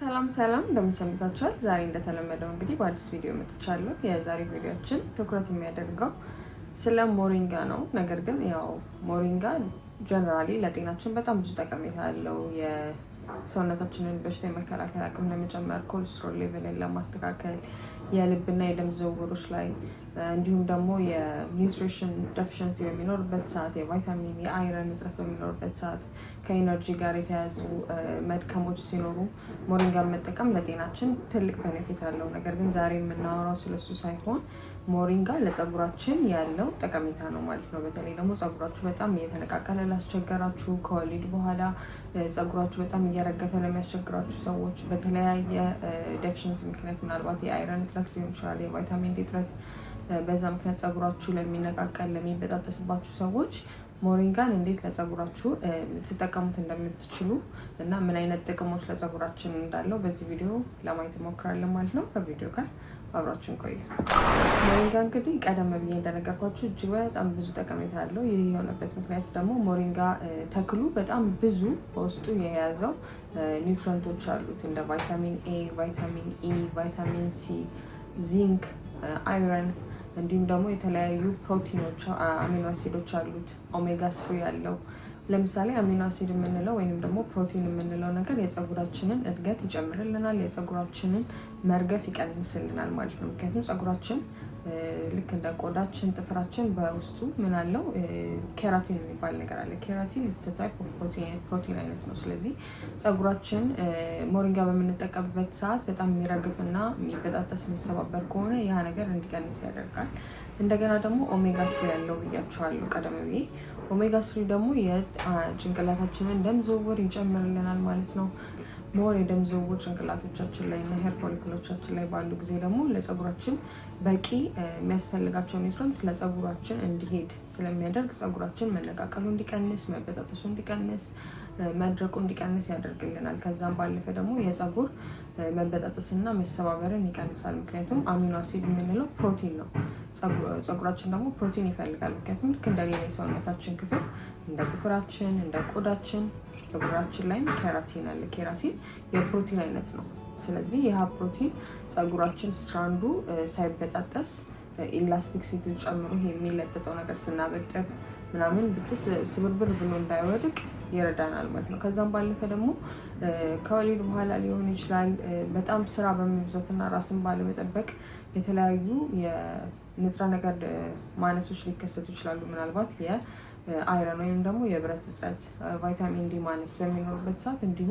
ሰላም እንደምሰምታችኋል። ዛሬ እንደተለመደው እንግዲህ በአዲስ ቪዲዮ መጥቻለሁ። የዛሬ ቪዲዮችን ትኩረት የሚያደርገው ስለ ሞሪንጋ ነው። ነገር ግን ያው ሞሪንጋ ጀነራሊ ለጤናችን በጣም ብዙ ጠቀሜታ አለው። የሰውነታችንን በሽታ የመከላከል አቅም ለመጨመር፣ ኮሌስትሮል ሌቭልን ለማስተካከል፣ የልብና የደም ዝውውሮች ላይ እንዲሁም ደግሞ የኒውትሪሽን ዴፊሽንሲ በሚኖርበት ሰዓት፣ የቫይታሚን የአይረን እጥረት በሚኖርበት ሰዓት፣ ከኢነርጂ ጋር የተያያዙ መድከሞች ሲኖሩ ሞሪንጋን መጠቀም ለጤናችን ትልቅ ቤኔፊት አለው። ነገር ግን ዛሬ የምናወራው ስለሱ ሳይሆን ሞሪንጋ ለፀጉራችን ያለው ጠቀሜታ ነው ማለት ነው። በተለይ ደግሞ ፀጉራችሁ በጣም እየተነቃቀለ ላስቸገራችሁ፣ ከወሊድ በኋላ ፀጉራችሁ በጣም እየረገፈ ለሚያስቸግራችሁ ሰዎች፣ በተለያየ ዴፊሽንሲ ምክንያት ምናልባት የአይረን እጥረት ሊሆን ይችላል፣ የቫይታሚን ዲ እጥረት፣ በዛ ምክንያት ፀጉራችሁ ለሚነቃቀል ለሚበጣጠስባችሁ ሰዎች ሞሪንጋን እንዴት ለፀጉራችሁ ልትጠቀሙት እንደምትችሉ እና ምን አይነት ጥቅሞች ለፀጉራችን እንዳለው በዚህ ቪዲዮ ለማየት እንሞክራለን ማለት ነው። ከቪዲዮ ጋር አብራችን ቆዩ። ሞሪንጋ እንግዲህ ቀደም ብዬ እንደነገርኳችሁ እጅግ በጣም ብዙ ጠቀሜታ አለው። ይህ የሆነበት ምክንያት ደግሞ ሞሪንጋ ተክሉ በጣም ብዙ በውስጡ የያዘው ኒውትረንቶች አሉት እንደ ቫይታሚን ኤ፣ ቫይታሚን ኢ፣ ቫይታሚን ሲ፣ ዚንክ፣ አይረን እንዲሁም ደግሞ የተለያዩ ፕሮቲኖች አሚኖ አሲዶች አሉት። ኦሜጋ 3 ያለው ለምሳሌ አሚኖ አሲድ የምንለው ወይንም ደግሞ ፕሮቲን የምንለው ነገር የፀጉራችንን እድገት ይጨምርልናል፣ የፀጉራችንን መርገፍ ይቀንስልናል ማለት ነው። ምክንያቱም ፀጉራችን ልክ እንደ ቆዳችን ጥፍራችን በውስጡ ምን አለው ኬራቲን የሚባል ነገር አለ። ኬራቲን ታይፕ ኦፍ ፕሮቲን አይነት ነው። ስለዚህ ፀጉራችን ሞሪንጋ በምንጠቀምበት ሰዓት በጣም የሚረግፍና የሚበጣጠስ የሚሰባበር ከሆነ ያ ነገር እንዲቀንስ ያደርጋል። እንደገና ደግሞ ኦሜጋ 3 ያለው ብያቸዋለሁ ቀደም ብዬ። ኦሜጋ 3 ደግሞ የጭንቅላታችንን ደም ዝውውር ይጨምርልናል ማለት ነው። ሞር የደም ዝውውር ጭንቅላቶቻችን ላይ እና ሄር ፎሊክሎቻችን ላይ ባሉ ጊዜ ደግሞ ለፀጉራችን በቂ የሚያስፈልጋቸው ኒውትረንት ለፀጉራችን እንዲሄድ ስለሚያደርግ ፀጉራችን መነቃቀሉ እንዲቀንስ፣ መበጣጠሱ እንዲቀንስ፣ መድረቁ እንዲቀንስ ያደርግልናል። ከዛም ባለፈ ደግሞ የፀጉር መበጣጠስና መሰባበርን ይቀንሳል። ምክንያቱም አሚኖ አሲድ የምንለው ፕሮቲን ነው። ፀጉራችን ደግሞ ፕሮቲን ይፈልጋል። ምክንያቱም ልክ እንደሌላ የሰውነታችን ክፍል እንደ ጥፍራችን፣ እንደ ቆዳችን ፀጉራችን ላይም ኬራቲን አለ። ኬራቲን የፕሮቲን አይነት ነው። ስለዚህ ይህ ፕሮቲን ፀጉራችን ስትራንዱ ሳይበጣጠስ ኢላስቲክ ሲቲ ጨምሮ ይሄ የሚለጠጠው ነገር ስናበጥር ምናምን ብትስ ስብርብር ብሎ እንዳይወድቅ ይረዳናል ማለት ነው። ከዛም ባለፈ ደግሞ ከወሊድ በኋላ ሊሆን ይችላል በጣም ስራ በመብዛትና ራስን ባለመጠበቅ የተለያዩ የንጥረ ነገር ማነሶች ሊከሰቱ ይችላሉ። ምናልባት አይረን ወይም ደግሞ የብረት እጥረት፣ ቫይታሚን ዲ ማነስ በሚኖርበት ሰዓት እንዲሁ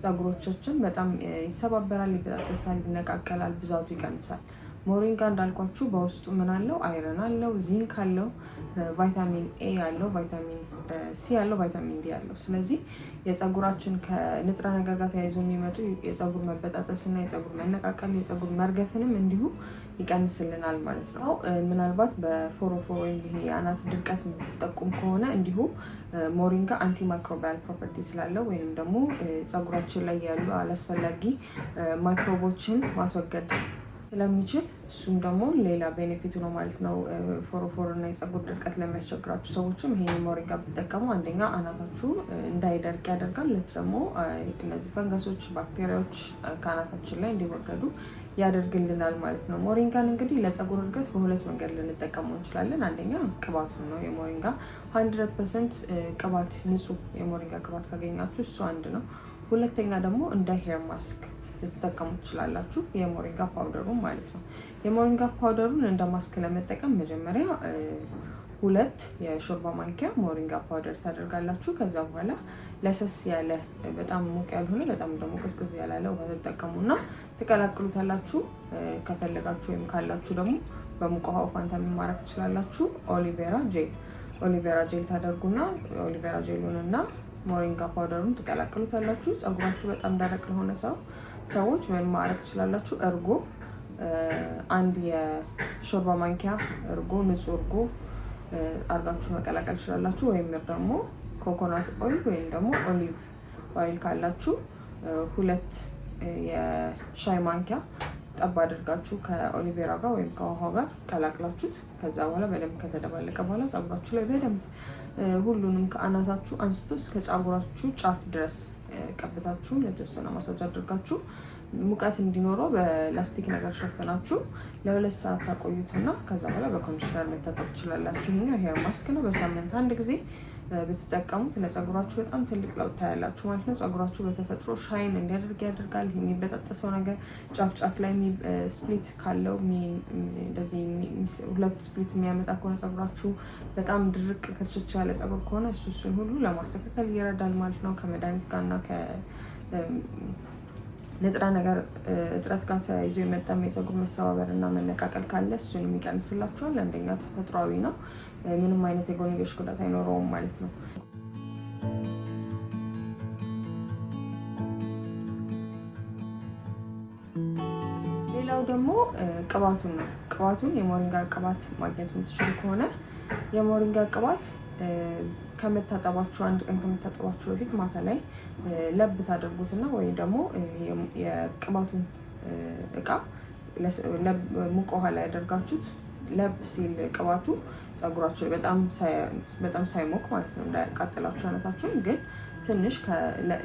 ፀጉሮቻችን በጣም ይሰባበራል፣ ይበጣጠሳል፣ ይነቃቀላል፣ ብዛቱ ይቀንሳል። ሞሪንጋ እንዳልኳችሁ በውስጡ ምን አለው? አይረን አለው፣ ዚንክ አለው፣ ቫይታሚን ኤ አለው፣ ቫይታሚን ሲ አለው፣ ቫይታሚን ዲ አለው። ስለዚህ የፀጉራችን ከንጥረ ነገር ጋር ተያይዞ የሚመጡ የፀጉር መበጣጠስና የፀጉር መነቃቀል፣ የፀጉር መርገፍንም እንዲሁ ይቀንስልናል ማለት ነው። ምናልባት በፎሮፎር ወይም ይሄ የአናት ድርቀት የሚጠቁም ከሆነ እንዲሁ ሞሪንጋ አንቲ ማይክሮባያል ፕሮፐርቲ ስላለው ወይም ደግሞ ፀጉራችን ላይ ያሉ አላስፈላጊ ማይክሮቦችን ማስወገድ ስለሚችል እሱም ደግሞ ሌላ ቤኔፊቱ ነው ማለት ነው። ፎሮፎር እና የፀጉር ድርቀት ለሚያስቸግራችሁ ሰዎችም ይሄ ሞሪንጋ ብትጠቀሙ አንደኛ አናታችሁ እንዳይደርቅ ያደርጋል። ሁለት ደግሞ እነዚህ ፈንገሶች፣ ባክቴሪያዎች ከአናታችን ላይ እንዲወገዱ ያደርግልናል ማለት ነው። ሞሪንጋን እንግዲህ ለፀጉር እድገት በሁለት መንገድ ልንጠቀመው እንችላለን። አንደኛ ቅባቱን ነው። የሞሪንጋ 100% ቅባት ንጹህ የሞሪንጋ ቅባት ካገኛችሁ እሱ አንድ ነው። ሁለተኛ ደግሞ እንደ ሄር ማስክ ልትጠቀሙ ትችላላችሁ፣ የሞሪንጋ ፓውደሩን ማለት ነው። የሞሪንጋ ፓውደሩን እንደ ማስክ ለመጠቀም መጀመሪያ 2 የሾርባ ማንኪያ ሞሪንጋ ፓውደር ታደርጋላችሁ። ከዛ በኋላ ለሰስ ያለ በጣም ሙቅ ያልሆነ በጣም ደግሞ ቅዝቅዝ ያላለ ውሃ ተጠቀሙና ትቀላቅሉታላችሁ። ከፈለጋችሁ ወይም ካላችሁ ደግሞ በሙቅ ውሃ ፋንታ ማድረግ ትችላላችሁ። ኦሊቬራ ጄል ታደርጉና ኦሊቬራ ጄሉንና ሞሪንጋ ፓውደሩን ትቀላቅሉታላችሁ። ፀጉራችሁ በጣም ደረቅ ለሆነ ሰዎች ምን ማድረግ ትችላላችሁ? እርጎ 1 የሾርባ ማንኪያ እርጎ፣ ንጹህ እርጎ አርጋችሁ መቀላቀል ትችላላችሁ። ወይም ደግሞ ኮኮናት ኦይል ወይም ደግሞ ኦሊቭ ኦይል ካላችሁ 2 የሻይ ማንኪያ ጠብ አድርጋችሁ ከኦሊቬራ ጋር ወይም ከውሃ ጋር ቀላቅላችሁት ከዛ በኋላ በደንብ ከተደባለቀ በኋላ ፀጉራችሁ ላይ በደንብ ሁሉንም ከአናታችሁ አንስቶ እስከ ፀጉራችሁ ጫፍ ድረስ ቀብታችሁ ለተወሰነ ማሳጅ አድርጋችሁ ሙቀት እንዲኖረው በላስቲክ ነገር ሸፍናችሁ ለ2 ሰዓት ታቆዩትና ከዛ በኋላ በኮንዲሽነር መታጠብ ትችላላችሁ። ይሄኛው ሄር ማስክ ነው። በሳምንት አንድ ጊዜ ብትጠቀሙት ለፀጉራችሁ በጣም ትልቅ ለውጥ ታያላችሁ ማለት ነው። ፀጉራችሁ በተፈጥሮ ሻይን እንዲያደርግ ያደርጋል። የሚበጣጠሰው ነገር ጫፍ ላይ ስፕሊት ካለው እንደዚህ 2 ስፕሊት የሚያመጣ ከሆነ ፀጉራችሁ በጣም ድርቅ ከችች ያለ ፀጉር ከሆነ እሱን ሁሉ ለማስተካከል ይረዳል ማለት ነው። ከመድኃኒት ጋርና ንጥረ ነገር እጥረት ጋር ተያይዞ የመጣም የፀጉር መሰባበር እና መነቃቀል ካለ እሱን የሚቀንስላችኋል። አንደኛ ተፈጥሯዊ ነው፣ ምንም አይነት የጎንዮሽ ጉዳት አይኖረውም ማለት ነው። ሌላው ደግሞ ቅባቱን ነው። ቅባቱን የሞሪንጋ ቅባት ማግኘት የምትችሉ ከሆነ የሞሪንጋ ቅባት ከመታጠባችሁ አንድ ቀን ከመታጠባችሁ በፊት ማታ ላይ ለብ ታደርጉትና ወይ ደግሞ የቅባቱን እቃ ሙቅ ውሃ ላይ ያደርጋችሁት ለብ ሲል ቅባቱ ፀጉራችሁ በጣም ሳይሞቅ ማለት ነው እንዳያቃጥላችሁ አናታችሁን፣ ግን ትንሽ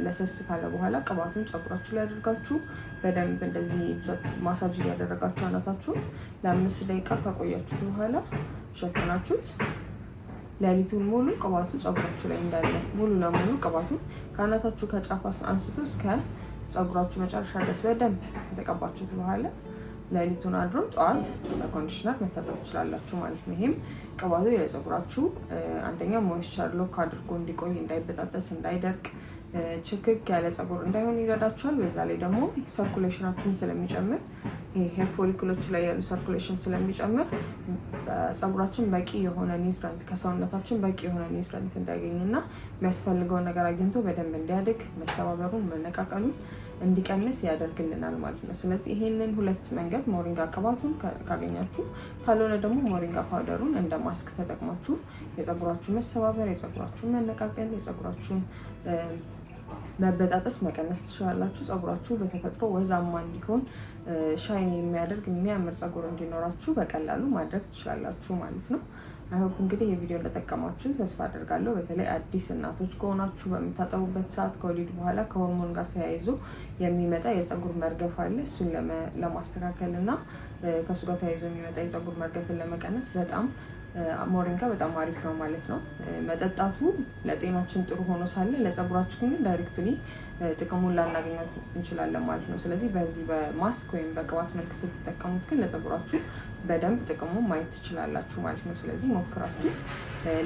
ለሰስ ካለ በኋላ ቅባቱን ፀጉራችሁ ላይ ያደርጋችሁ በደንብ እንደዚህ ማሳጅ እያደረጋችሁ አናታችሁን ለ5 ደቂቃ ካቆያችሁት በኋላ ሸፍናችሁት ሌሊቱን ሙሉ ቅባቱ ፀጉራችሁ ላይ እንዳለ ሙሉ ለሙሉ ቅባቱን ከአናታችሁ ከጫፍ አንስቶ እስከ ፀጉራችሁ መጨረሻ ድረስ በደንብ ከተቀባችሁት በኋላ ሌሊቱን አድሮ ጠዋት በኮንዲሽነር መታጠብ ትችላላችሁ ማለት ነው። ይሄም ቅባቱ የፀጉራችሁ አንደኛ ሞይስቸር ሎክ አድርጎ እንዲቆይ፣ እንዳይበጣጠስ፣ እንዳይደርቅ፣ ችክክ ያለ ፀጉር እንዳይሆን ይረዳችኋል። በዛ ላይ ደግሞ ሰርኩሌሽናችሁን ስለሚጨምር ሄር ፎሊክሎች ላይ ያሉ ሰርኩሌሽን ስለሚጨምር ፀጉራችን በቂ የሆነ ኒውትረንት ከሰውነታችን በቂ የሆነ ኒውትረንት እንዲያገኝና የሚያስፈልገውን ነገር አግኝቶ በደንብ እንዲያድግ መሰባበሩን መነቃቀሉን እንዲቀንስ ያደርግልናል ማለት ነው። ስለዚህ ይሄንን 2 መንገድ ሞሪንጋ ቅባቱን ካገኛችሁ፣ ካልሆነ ደግሞ ሞሪንጋ ፓውደሩን እንደ ማስክ ተጠቅማችሁ የፀጉራችሁ መሰባበር፣ የፀጉራችሁ መነቃቀል፣ የፀጉራችሁን መበጣጠስ መቀነስ ትችላላችሁ። ፀጉራችሁ በተፈጥሮ ወዛማ እንዲሆን ሻይን የሚያደርግ የሚያምር ፀጉር እንዲኖራችሁ በቀላሉ ማድረግ ትችላላችሁ ማለት ነው። አይሆፕ እንግዲህ የቪዲዮ እንደጠቀማችሁ ተስፋ አደርጋለሁ። በተለይ አዲስ እናቶች ከሆናችሁ በምታጠቡበት ሰዓት ከወሊድ በኋላ ከሆርሞን ጋር ተያይዞ የሚመጣ የፀጉር መርገፍ አለ። እሱን ለማስተካከል እና ከእሱ ጋር ተያይዞ የሚመጣ የፀጉር መርገፍን ለመቀነስ ሞሪንጋ በጣም አሪፍ ነው ማለት ነው። መጠጣቱ ለጤናችን ጥሩ ሆኖ ሳለ ለፀጉራችን ግን ዳይሬክትሊ ጥቅሙን ላናገኘው እንችላለን ማለት ነው። ስለዚህ በዚህ በማስክ ወይም በቅባት መልክ ስትጠቀሙት ግን ለፀጉራችሁ በደንብ ጥቅሙን ማየት ትችላላችሁ ማለት ነው። ስለዚህ ሞክራችሁት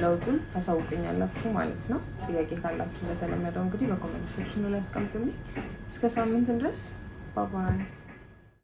ለውጡን ታሳውቁኛላችሁ ማለት ነው። ጥያቄ ካላችሁ እንደተለመደው እንግዲህ በኮሜንት ሴክሽኑ ላይ አስቀምጡልኝ። እስከ ሳምንት ድረስ ባባይ።